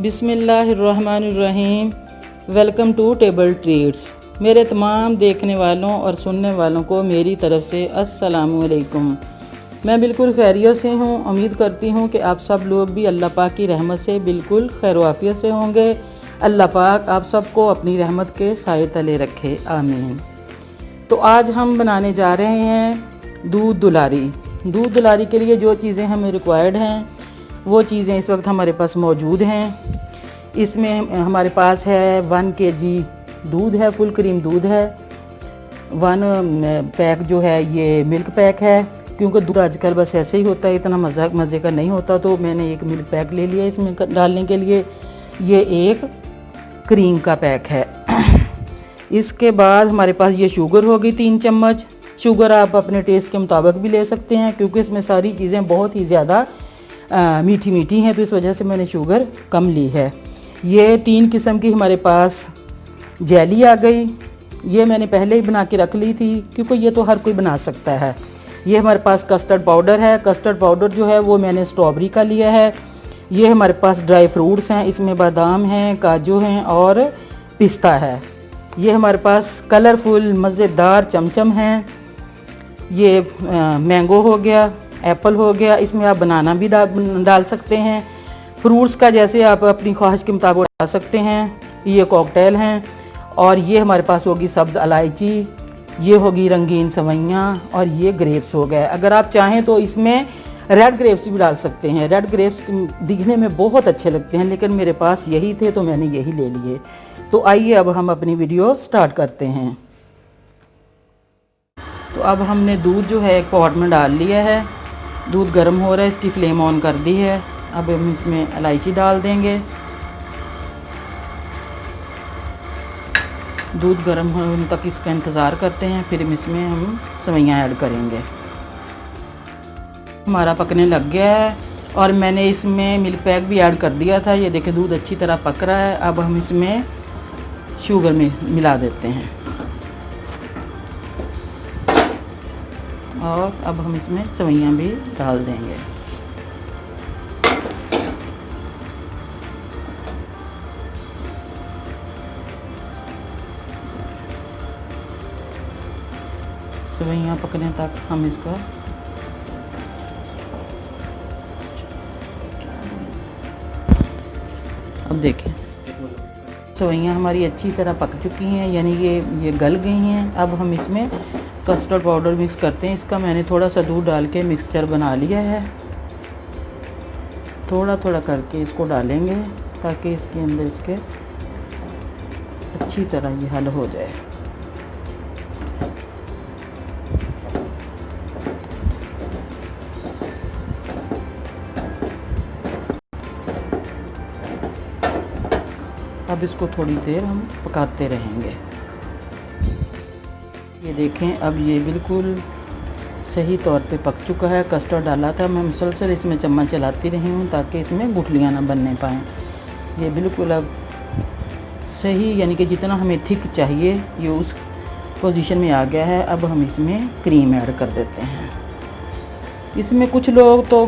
बिस्मिल्लाहिर्रहमानिर्रहीम। Welcome to table treats. मेरे तमाम देखने वालों और सुनने वालों को मेरी तरफ़ से अस्सलामु अलैकुम। मैं बिल्कुल खैरियत से हूँ। उम्मीद करती हूँ कि आप सब लोग भी अल्लाह पाक की रहमत से बिल्कुल खैर वाफियत से होंगे। अल्लाह पाक आप सबको अपनी रहमत के साए तले रखे, आमीन। तो आज हम बनाने जा रहे हैं दूध दुलारी। दूध दुलारी के लिए जो चीज़ें हमें रिक्वायर्ड हैं वो चीज़ें इस वक्त हमारे पास मौजूद हैं। इसमें हमारे पास है 1 kg दूध है, फुल क्रीम दूध है। 1 पैक जो है ये मिल्क पैक है, क्योंकि दूध आजकल बस ऐसे ही होता है, इतना मज़े का नहीं होता, तो मैंने एक मिल्क पैक ले लिया इसमें डालने के लिए। ये एक क्रीम का पैक है। इसके बाद हमारे पास ये शुगर होगी 3 चम्मच। शुगर आप अपने टेस्ट के मुताबिक भी ले सकते हैं, क्योंकि इसमें सारी चीज़ें बहुत ही ज़्यादा मीठी मीठी हैं, तो इस वजह से मैंने शुगर कम ली है। ये 3 किस्म की हमारे पास जेली आ गई। ये मैंने पहले ही बना के रख ली थी, क्योंकि ये तो हर कोई बना सकता है। ये हमारे पास कस्टर्ड पाउडर है। कस्टर्ड पाउडर जो है वो मैंने स्ट्रॉबेरी का लिया है। ये हमारे पास ड्राई फ्रूट्स हैं, इसमें बादाम हैं, काजू हैं और पिस्ता है। ये हमारे पास कलरफुल मज़ेदार चमचम हैं। ये मैंगो हो गया, एप्पल हो गया, इसमें आप बनाना भी डाल सकते हैं। फ्रूट्स का जैसे आप अपनी ख्वाहिश के मुताबिक डाल सकते हैं। ये कॉकटेल हैं। और ये हमारे पास होगी सब्ज़ इलायची, ये होगी रंगीन सवैयाँ, और ये ग्रेप्स हो गए। अगर आप चाहें तो इसमें रेड ग्रेप्स भी डाल सकते हैं। रेड ग्रेप्स दिखने में बहुत अच्छे लगते हैं, लेकिन मेरे पास यही थे तो मैंने यही ले लिए। तो आइए अब हम अपनी वीडियो स्टार्ट करते हैं। तो अब हमने दूध जो है एक पॉट में डाल लिया है। दूध गर्म हो रहा है, इसकी फ्लेम ऑन कर दी है। अब हम इसमें इलायची डाल देंगे। दूध गर्म होने तक इसका इंतज़ार करते हैं, फिर इसमें हम सवैयाँ ऐड करेंगे। हमारा पकने लग गया है और मैंने इसमें मिल्क पैक भी ऐड कर दिया था। ये देखें दूध अच्छी तरह पक रहा है। अब हम इसमें शुगर में मिला देते हैं और अब हम इसमें सवैयाँ भी डाल देंगे। सवैयाँ पकने तक हम इसका अब देखें सवैयाँ हमारी अच्छी तरह पक चुकी हैं, यानी ये गल गई हैं। अब हम इसमें कस्टर्ड पाउडर मिक्स करते हैं। इसका मैंने थोड़ा सा दूध डाल के मिक्सचर बना लिया है। थोड़ा थोड़ा करके इसको डालेंगे ताकि इसके अंदर इसके अच्छी तरह ये हल हो जाए। अब इसको थोड़ी देर हम पकाते रहेंगे। ये देखें अब ये बिल्कुल सही तौर पे पक चुका है। कस्टर्ड डाला था, मैं मुसलसल इसमें चम्मच चलाती रही हूँ ताकि इसमें गुठलियाँ ना बनने पाएँ। ये बिल्कुल अब सही, यानी कि जितना हमें थिक चाहिए ये उस पोजीशन में आ गया है। अब हम इसमें क्रीम ऐड कर देते हैं। इसमें कुछ लोग तो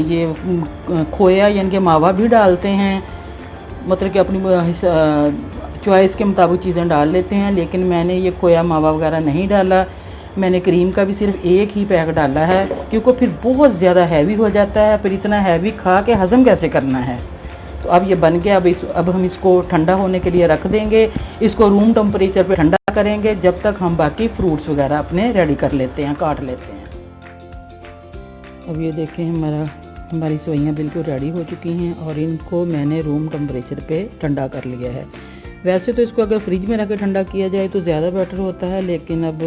ये खोया यानी कि मावा भी डालते हैं, मतलब कि अपनी चॉइस के मुताबिक चीज़ें डाल लेते हैं, लेकिन मैंने ये खोया मावा वगैरह नहीं डाला। मैंने क्रीम का भी सिर्फ एक ही पैक डाला है, क्योंकि फिर बहुत ज़्यादा हैवी हो जाता है। फिर इतना हैवी खा के हज़म कैसे करना है। तो अब ये बन गया। अब हम इसको ठंडा होने के लिए रख देंगे। इसको रूम टेम्परेचर पे ठंडा करेंगे जब तक हम बाकी फ्रूट्स वगैरह अपने रेडी कर लेते हैं, काट लेते हैं। अब ये देखें हमारी सवैयाँ बिल्कुल रेडी हो चुकी हैं और इनको मैंने रूम टेम्परेचर पे ठंडा कर लिया है। वैसे तो इसको अगर फ्रिज में रख के ठंडा किया जाए तो ज़्यादा बेटर होता है, लेकिन अब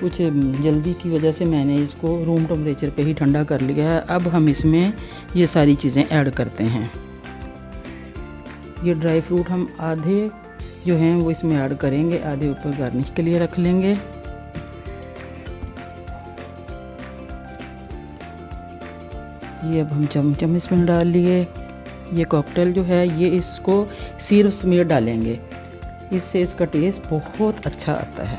कुछ जल्दी की वजह से मैंने इसको रूम टेम्परेचर पे ही ठंडा कर लिया है। अब हम इसमें ये सारी चीज़ें ऐड करते हैं। ये ड्राई फ्रूट हम आधे जो हैं वो इसमें ऐड करेंगे, आधे ऊपर गार्निश के लिए रख लेंगे। ये अब हम चमचम इसमें डाल लिए। ये कॉकटेल जो है ये इसको सिरप समेत डालेंगे, इससे इसका टेस्ट बहुत अच्छा आता है।